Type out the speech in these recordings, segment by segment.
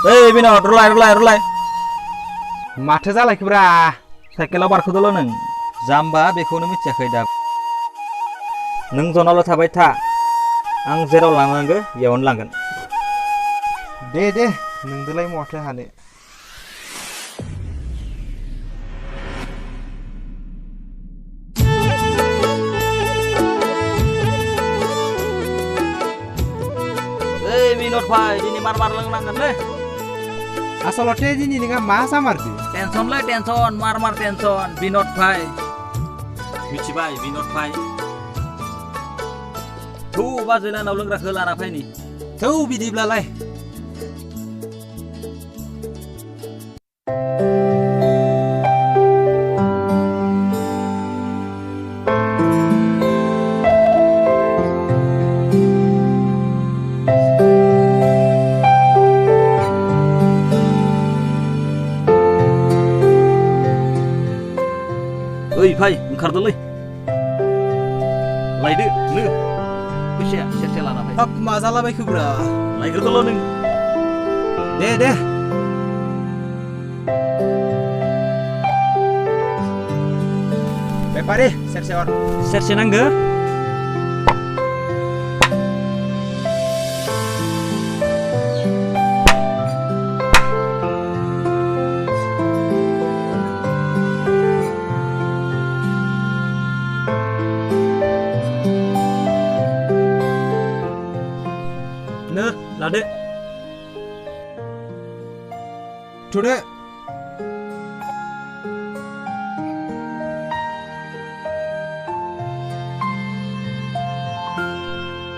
ओइ बिनद रुलाय माथो जालायखोब्रा साइकेलाव बारखोदोल' नों जाम्बा बेखौनो मिथियाखै दा नों जनाल' थाबाय था आं जेराव लांनांगो बेयावनो लांगोन दे नोंदोलाय माथो हानो ओइ बिनद भाई दिनै मार लोंनांगोनलै आसलते दिनै नोंहा मा जामारदो टेनसनलै टेनसन मार टेनसन बिनद भाई मिथिबाय बिनद भाई थौ बाजैनानाव लोंग्राखौ लाना फैनि थौ बिदिब्लालाय ओइ भाई ओंखारदोलै लायदो नो फैसाया सेरसे लाना फै हाब मा जालाबायखोब्रा लायग्रोदोल' नों दे बेपारि सेरसे हर सेरसे नांगो नो लादो थुदो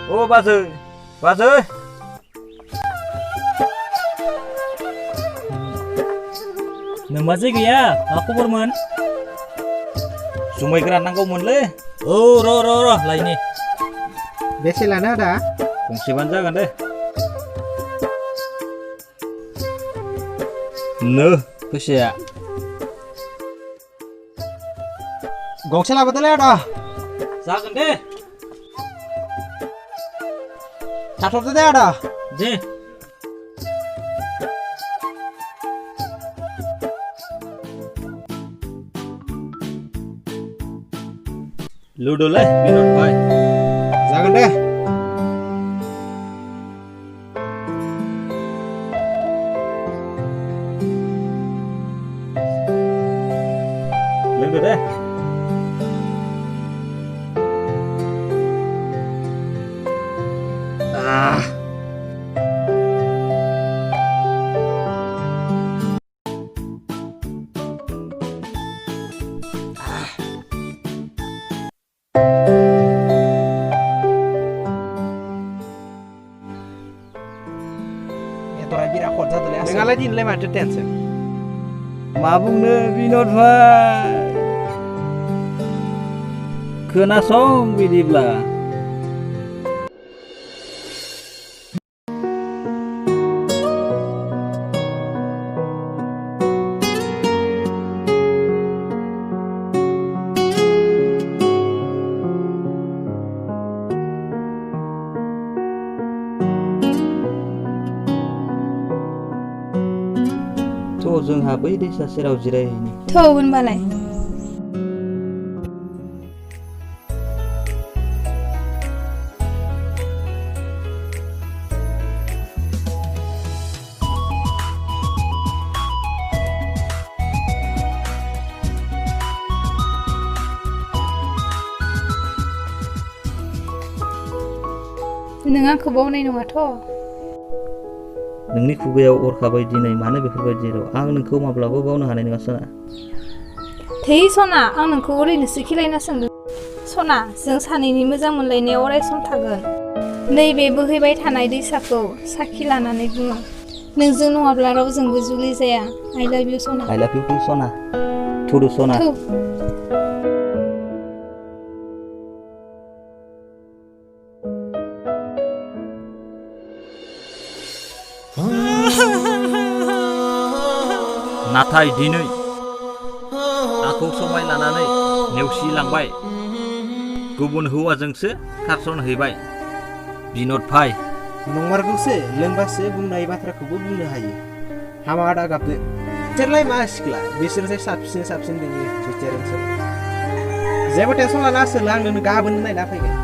ओ बाजै नोंमाजे गैया मा खबरमोन जुमाय गोरान नांगौमोनलै औ र' लायनि बेसे लानो आदा गंसेबानो जागोन दे नो फैसाया गंसे लाबोदोलै आदा जागोन दे थाथ'दो दे आदा दे लुदोलै बिनद भाई जागोन दे लोंदो दे एतरा बिरा खद जादोलै नोंहालाय दिनलाय माथो टेनसन मा बुंनो बिनद भाई खोनासं बिदिब्ला जोंहा बै दैसा सेराव जिरायहैनि थौ होनबालाय नों आंखौ बावनाय नङाथ' नोंनि खुगायाव अरखाबाय दिनै मानो बेफोरबायदि राव आं नोंखौ माब्लाबा बावनो हानाय नङा सना थै सना आं नोंखौ ओरैनोसो खेलायना सोंदों सना जों सानैनि मोजां मोनलायनाया अराय सम थागोन नैबे बोहैबाय थानाय दैसाखौ साखि लानानै बुङो नोंजों नङाब्ला रावजोंबो जुलि जाया आइ लाभ इउ सना आइ लाभ इउ टु सना थुदु सना नाथाय दिनै आंखौ समाय लानानै नेवसिलांबाय गुबुन हौवाजोंसो खारसनहैबाय बिनद भाई नंमारगौसो लोंबासो बुंनाय बाथ्राखौबो बुंनो हायो हामा दा गाबदो बिसोरलाय मा सिख्ला बिसोरसो साबसिन दोङो बिसोरसो जेबो टेनसन लाना आसोल आं नोंनो गाबोन नायना फैगोन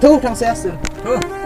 थौ थांसै आसोल